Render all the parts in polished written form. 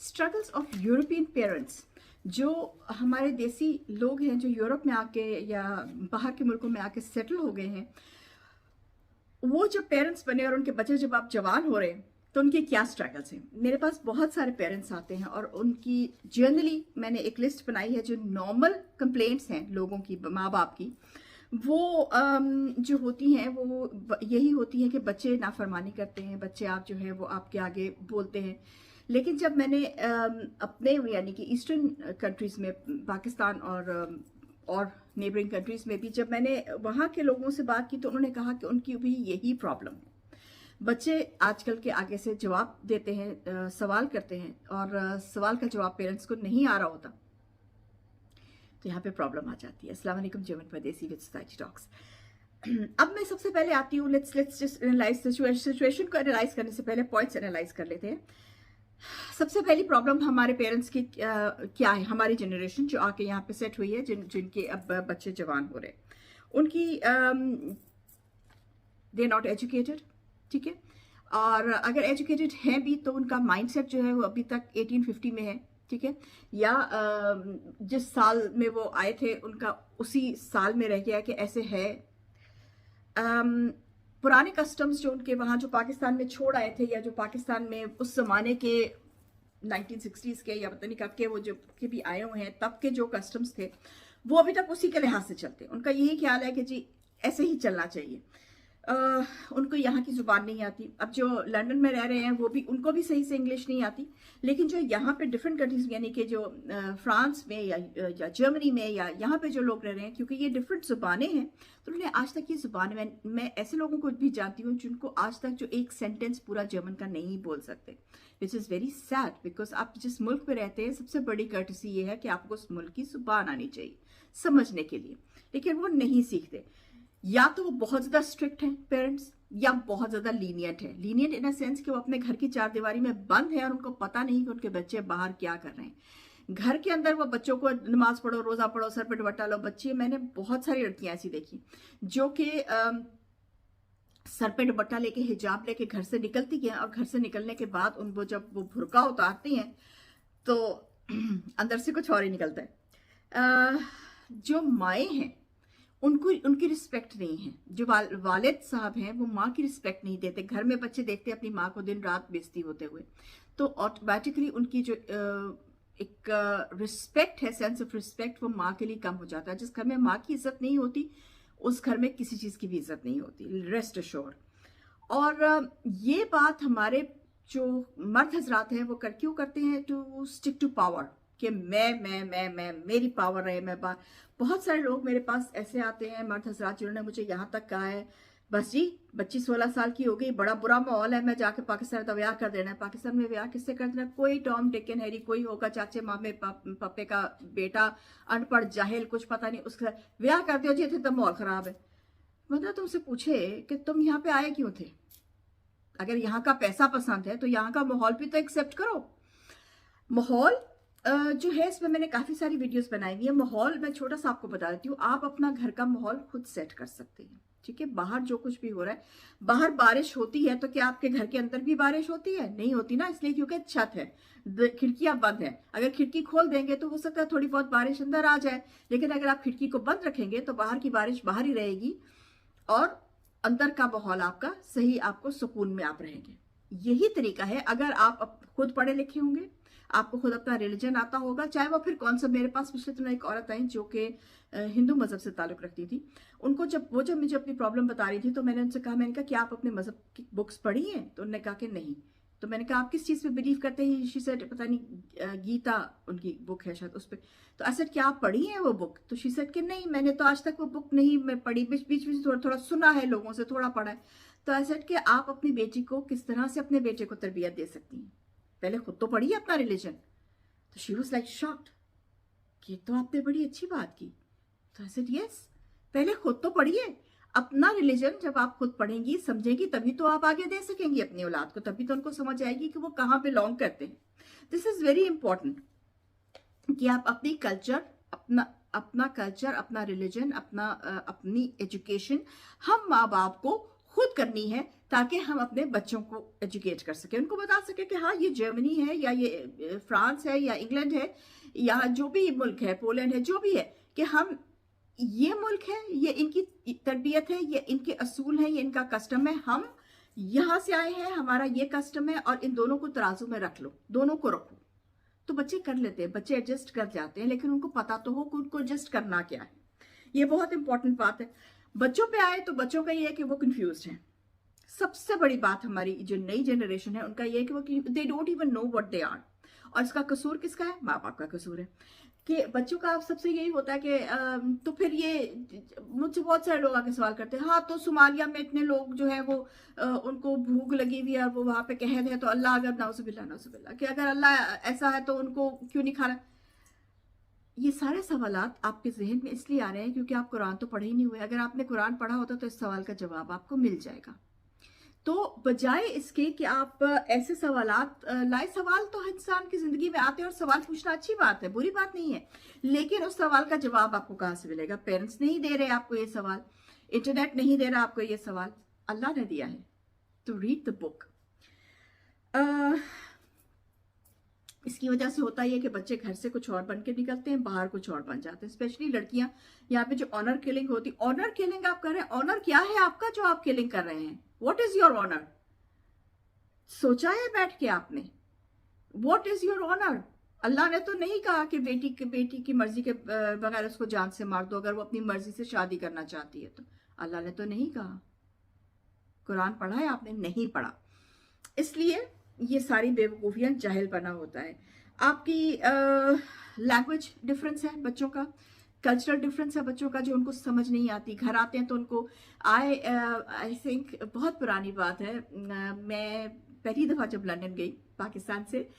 Struggles of European parents. जो हमारे देसी लोग हैं जो यूरोप में आके या बाहर के मुल्कों में आके सेटल हो गए हैं, वो जब पेरेंट्स बने और उनके बच्चे जब आप जवान हो रहे हैं तो उनके क्या स्ट्रगल्स हैं। मेरे पास बहुत सारे पेरेंट्स आते हैं और उनकी जनरली मैंने एक लिस्ट बनाई है जो नॉर्मल कंप्लेंट्स हैं लोगों की, माँ बाप की। वो जो होती हैं वो यही होती है कि बच्चे नाफरमानी करते हैं, बच्चे आप जो है वो आपके आगे बोलते हैं। लेकिन जब मैंने अपने यानी कि ईस्टर्न कंट्रीज़ में, पाकिस्तान और नेबरिंग कंट्रीज़ में भी जब मैंने वहाँ के लोगों से बात की तो उन्होंने कहा कि उनकी भी यही प्रॉब्लम है। बच्चे आजकल के आगे से जवाब देते हैं, सवाल करते हैं और सवाल का जवाब पेरेंट्स को नहीं आ रहा होता, तो यहाँ पे प्रॉब्लम आ जाती है। अस्सलाम वालेकुम जर्मन परदेसी विद सोसाइटी टॉक्स। अब मैं सबसे पहले आती हूँ, लेट्स जस्ट एनालाइज सिचुएशन को एनालाइज करने से पहले पॉइंट्स एनालाइज कर लेते हैं। सबसे पहली प्रॉब्लम हमारे पेरेंट्स की क्या है, हमारी जनरेशन जो आके यहाँ पे सेट हुई है, जिनके अब बच्चे जवान हो रहे हैं, उनकी दे नॉट एजुकेटेड, ठीक है। और अगर एजुकेटेड हैं भी तो उनका माइंडसेट जो है वो अभी तक 1850 में है, ठीक है, या जिस साल में वो आए थे उनका उसी साल में रह गया कि ऐसे है। पुराने कस्टम्स जो उनके वहाँ जो पाकिस्तान में छोड़ आए थे, या जो पाकिस्तान में उस जमाने के 1960s के या पता नहीं कब के वो जो के भी आए हुए हैं, तब के जो कस्टम्स थे वो अभी तक उसी के लिहाज से चलते हैं। उनका यही ख्याल है कि जी ऐसे ही चलना चाहिए। उनको यहाँ की ज़ुबान नहीं आती। अब जो लंदन में रह रहे हैं वो भी, उनको भी सही से इंग्लिश नहीं आती। लेकिन जो यहाँ पे डिफरेंट कंट्रीज यानी कि जो फ्रांस में या जर्मनी में या यहाँ पे जो लोग रह रहे हैं, क्योंकि ये डिफरेंट ज़ुबानें हैं, तो उन्होंने आज तक ये ज़ुबान, मैं ऐसे लोगों को भी जानती हूँ जिनको आज तक जो एक सेंटेंस पूरा जर्मन का नहीं बोल सकते, which is very sad. Because आप जिस मुल्क में रहते हैं सबसे बड़ी कर्टसी ये है कि आपको उस मुल्क की ज़ुबान आनी चाहिए समझने के लिए, लेकिन वो नहीं सीखते। या तो वो बहुत ज़्यादा स्ट्रिक्ट हैं पेरेंट्स, या बहुत ज़्यादा लीनियंट है। लीनियंट इन अ सेंस कि वो अपने घर की चार दीवारी में बंद है और उनको पता नहीं कि उनके बच्चे बाहर क्या कर रहे हैं। घर के अंदर वो बच्चों को नमाज पढ़ो, रोज़ा पढ़ो, सर पे दुपट्टा लो। बच्चे, मैंने बहुत सारी लड़कियां ऐसी देखी जो कि सर पे दुपट्टा लेके, हिजाब लेके घर से निकलती हैं और घर से निकलने के बाद उनको जब वो बुर्का उतारती हैं तो अंदर से कुछ और ही निकलता है। जो माएँ हैं उनको उनकी रिस्पेक्ट नहीं है। जो वालिद साहब हैं वो माँ की रिस्पेक्ट नहीं देते। घर में बच्चे देखते अपनी माँ को दिन रात बेइज्जती होते हुए, तो ऑटोमेटिकली उनकी जो एक रिस्पेक्ट है, सेंस ऑफ रिस्पेक्ट, वो माँ के लिए कम हो जाता है। जिस घर में माँ की इज्जत नहीं होती उस घर में किसी चीज़ की भी इज्जत नहीं होती, रेस्ट अश्योर्ड। और ये बात हमारे जो मर्द हजरात हैं वो क्यों करते हैं, टू स्टिक टू पावर, कि मैं मेरी पावर रहे, मैं बहुत सारे लोग मेरे पास ऐसे आते हैं, मर्द हजरात, जिन्होंने मुझे यहाँ तक कहा है, बस जी बच्ची 16 साल की हो गई, बड़ा बुरा माहौल है, मैं जाके पाकिस्तान का ब्याह कर देना है। पाकिस्तान में ब्याह किससे कर देना? कोई टॉम डिक एंड हैरी कोई होगा, चाचे मामे पप्पे का बेटा, अनपढ़ जाहिल, कुछ पता नहीं, उसका ब्याह कर दिया जी, थे तो माहौल खराब है। मतलब तुमसे पूछे कि तुम यहाँ पे आए क्यों थे? अगर यहाँ का पैसा पसंद है तो यहाँ का माहौल भी तो एक्सेप्ट करो। माहौल जो है, इसमें मैंने काफ़ी सारी वीडियोस बनाई हुई है। माहौल मैं छोटा सा आपको बता देती हूँ। आप अपना घर का माहौल खुद सेट कर सकते हैं, ठीक है। बाहर जो कुछ भी हो रहा है, बाहर बारिश होती है तो क्या आपके घर के अंदर भी बारिश होती है? नहीं होती ना, इसलिए क्योंकि छत है, खिड़कियां बंद है। अगर खिड़की खोल देंगे तो हो सकता है थोड़ी बहुत बारिश अंदर आ जाए, लेकिन अगर आप खिड़की को बंद रखेंगे तो बाहर की बारिश बाहर ही रहेगी और अंदर का माहौल आपका सही, आपको सुकून में आप रहेंगे। यही तरीका है। अगर आप खुद पढ़े लिखे होंगे, आपको खुद अपना रिलीजन आता होगा, चाहे वो फिर कौन सा। मेरे पास पिछले दिनों एक औरत आई जो कि हिंदू मजहब से ताल्लुक रखती थी। उनको जब मुझे अपनी प्रॉब्लम बता रही थी तो मैंने उनसे कहा, मैंने कहा क्या आप अपने मजहब की बुक्स पढ़ी हैं? तो उन्होंने कहा कि नहीं। तो मैंने कहा आप किस चीज़ पे बिलीव करते हैं? शी सेड पता नहीं, गीता उनकी बुक है शायद, उस पर। तो आई सेड क्या आप पढ़ी है वो बुक? तो शी सेड कि नहीं, मैंने तो आज तक वो बुक नहीं मैं पढ़ी, बीच में थोड़ा थोड़ा सुना है, लोगों से थोड़ा पढ़ा है। तो आई सेड कि आप अपनी बेटी को किस तरह से अपने बेटे को तरबियत दे सकती हैं? पहले खुद तो पढ़िए अपना रिलीजन। तो शी वाज लाइक शॉक्ड कि तो आपने बड़ी अच्छी बात की। तो आई सेड यस, पहले खुद तो पढ़िए अपना रिलीजन। जब आप खुद पढ़ेंगी, समझेंगी, तभी तो आप आगे दे सकेंगी अपनी औलाद को, तभी तो उनको समझ आएगी कि वो कहाँ बिलोंग करते हैं। दिस इज वेरी इंपॉर्टेंट कि आप अपनी कल्चर, अपना कल्चर, अपना रिलीजन, अपनी एजुकेशन हम माँ बाप को खुद करनी है ताकि हम अपने बच्चों को एजुकेट कर सके, उनको बता सके कि हाँ ये जर्मनी है या ये फ्रांस है या इंग्लैंड है या जो भी मुल्क है, पोलैंड है, जो भी है, कि हम ये मुल्क है, ये इनकी तरबियत है, ये इनके असूल है, ये इनका कस्टम है, हम यहाँ से आए हैं, हमारा ये कस्टम है और इन दोनों को तराजू में रख लो, दोनों को रखो। तो बच्चे कर लेते हैं, बच्चे एडजस्ट कर जाते हैं, लेकिन उनको पता तो हो कि उनको एडजस्ट करना क्या है। ये बहुत इंपॉर्टेंट बात है। बच्चों पे आए तो बच्चों का ये है कि वो कंफ्यूज्ड हैं। सबसे बड़ी बात हमारी जो नई जनरेशन है उनका ये है कि वो they don't even know what they are. और इसका कसूर किसका है? माँ बाप का कसूर है कि बच्चों का सबसे यही होता है कि तो फिर ये मुझसे बहुत सारे लोग आके सवाल करते हैं, हाँ तो सोमालिया में इतने लोग जो है वो उनको भूख लगी हुई है और वो वहां पे कहद है, तो अल्लाह अगर नाउजुबिल्लाह कि अगर अल्लाह ऐसा है तो उनको क्यों नहीं खा रहा? ये सारे सवालात आपके जहन में इसलिए आ रहे हैं क्योंकि आप कुरान तो पढ़े ही नहीं हुए। अगर आपने कुरान पढ़ा होता तो इस सवाल का जवाब आपको मिल जाएगा। तो बजाय इसके कि आप ऐसे सवालात लाए, सवाल तो इंसान की जिंदगी में आते हैं और सवाल पूछना अच्छी बात है, बुरी बात नहीं है, लेकिन उस सवाल का जवाब आपको कहाँ से मिलेगा? पेरेंट्स नहीं दे रहे आपको ये सवाल, इंटरनेट नहीं दे रहा आपको ये सवाल, अल्लाह ने दिया है। तो रीड द बुक। इसकी वजह से होता है कि बच्चे घर से कुछ और बन के निकलते हैं, बाहर कुछ और बन जाते हैं। स्पेशली लड़कियां, यहाँ पे जो ऑनर किलिंग होती, ऑनर किलिंग आप कर रहे हैं, ऑनर क्या है आपका जो आप किलिंग कर रहे हैं? What is your honour? सोचा है बैठ के आपने? What is your honour? अल्लाह ने तो नहीं कहा कि बेटी की मर्जी के बगैर उसको जान से मार दो अगर वो अपनी मर्जी से शादी करना चाहती है तो। अल्लाह ने तो नहीं कहा। कुरान पढ़ा है आपने? नहीं पढ़ा। इसलिए ये सारी बेवकूफ़ियाँ जाहिल बना होता है। आपकी लैंग्वेज डिफरेंस है बच्चों का, कल्चरल डिफरेंस है बच्चों का जो उनको समझ नहीं आती। घर आते हैं तो उनको आई थिंक बहुत पुरानी बात है, मैं पहली दफ़ा जब लंदन गई पाकिस्तान से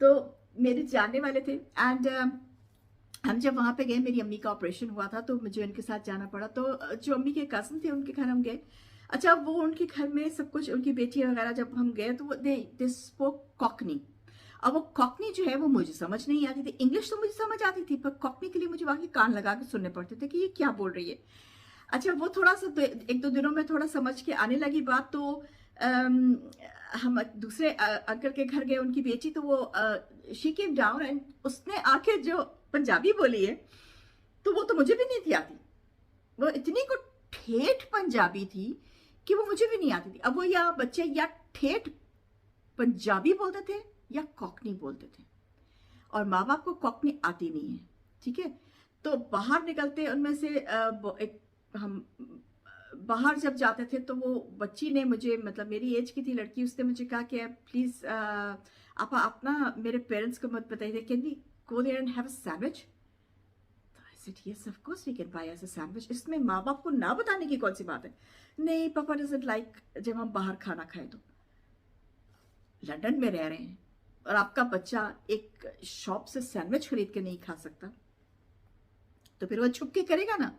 तो मेरे जानने वाले थे एंड हम जब वहाँ पे गए, मेरी अम्मी का ऑपरेशन हुआ था तो मुझे उनके साथ जाना पड़ा। तो जो अम्मी के कज़न थे उनके घर हम गए। अच्छा, वो उनके घर में सब कुछ, उनकी बेटी वगैरह जब हम गए तो वो दे स्पोक कॉकनी। अब वो कॉकनी जो है वो मुझे समझ नहीं आती थी। इंग्लिश तो मुझे समझ आती थी पर कॉकनी के लिए मुझे वहाँ के कान लगा के सुनने पड़ते थे कि ये क्या बोल रही है। अच्छा, वो थोड़ा सा एक दो दिनों में थोड़ा समझ के आने लगी बात। तो हम दूसरे अंकल के घर गए, उनकी बेटी, तो वो शी केम डाउन एंड उसने आके जो पंजाबी बोली है तो वो तो मुझे भी नहीं थी आती। वो इतनी को ठेठ पंजाबी थी कि वो मुझे भी नहीं आती थी। अब वो या बच्चे या ठेठ पंजाबी बोलते थे या कॉकनी बोलते थे और माँ बाप को कॉकनी आती नहीं है, ठीक है। तो बाहर निकलते उनमें से हम बाहर जब जाते थे तो वो बच्ची ने मुझे, मतलब मेरी एज की थी लड़की, उसने मुझे कहा कि प्लीज आप ना मेरे पेरेंट्स को मत बताइए, can we go there and have a sandwich? Yes, of course we can buy us a sandwich. इसमें माँ बाप को ना बताने की कौन सी बात है? नहीं, पापा डजंट लाइक जब हम बाहर खाना खाएं तो। लंदन में रह रहे हैं और आपका बच्चा एक शॉप से सैंडविच खरीद के नहीं खा सकता तो फिर वो छुप के करेगा ना।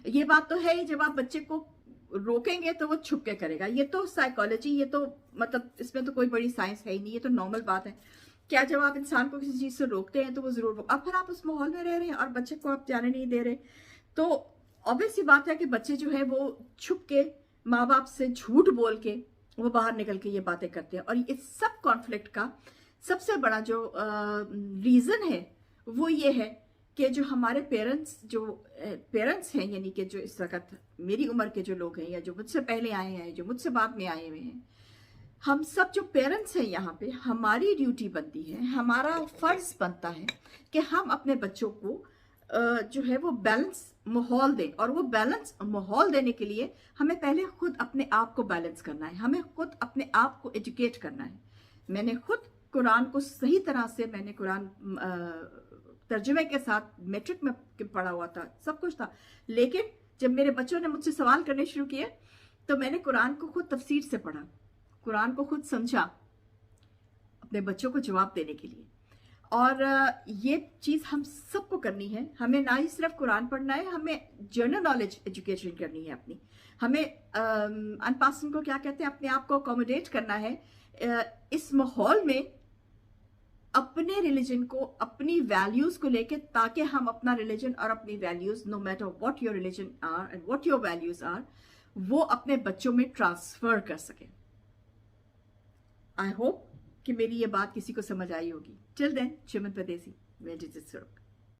ये बात तो है ही, जब आप बच्चे को रोकेंगे तो वो छुप के करेगा। ये तो साइकोलॉजी, ये तो मतलब इसमें तो कोई बड़ी साइंस है ही नहीं, ये तो नॉर्मल बात है। क्या जब आप इंसान को किसी चीज से रोकते हैं तो वो जरूर अब फिर आप उस माहौल में रह रहे हैं और बच्चे को आप जाने नहीं दे रहे, तो ऑब्वियस सी बात है कि बच्चे जो है वो छुप के माँ बाप से झूठ बोल के वो बाहर निकल के ये बातें करते हैं। और इस सब कॉन्फ्लिक्ट का सबसे बड़ा जो रीजन है वो ये है कि जो हमारे पेरेंट्स हैं, यानी कि जो इस वक्त मेरी उम्र के जो लोग हैं या जो मुझसे पहले आए हैं, जो मुझसे बाद में आए हुए हैं, हम सब जो पेरेंट्स हैं यहाँ पे, हमारी ड्यूटी बनती है, हमारा फर्ज बनता है कि हम अपने बच्चों को जो है वो बैलेंस माहौल दें। और वो बैलेंस माहौल देने के लिए हमें पहले खुद अपने आप को बैलेंस करना है, हमें खुद अपने आप को एजुकेट करना है। मैंने खुद कुरान को सही तरह से, मैंने कुरान तर्जुमे के साथ मैट्रिक में पढ़ा हुआ था, सब कुछ था, लेकिन जब मेरे बच्चों ने मुझसे सवाल करने शुरू किए तो मैंने कुरान को खुद तफसीर से पढ़ा, कुरान को खुद समझा अपने बच्चों को जवाब देने के लिए। और ये चीज़ हम सबको करनी है। हमें ना ही सिर्फ कुरान पढ़ना है, हमें जनरल नॉलेज एजुकेशन करनी है अपनी। हमें अनपासन को क्या कहते हैं, अपने आप को अकोमोडेट करना है इस माहौल में, अपने रिलीजन को, अपनी वैल्यूज़ को लेके, ताकि हम अपना रिलीजन और अपनी values, no matter what your religion are and what your values are, वो अपने बच्चों में ट्रांसफर कर सके। आई होप कि मेरी ये बात किसी को समझ आई होगी। टिल देन, चिमन परदेसी, वेयर डिड इट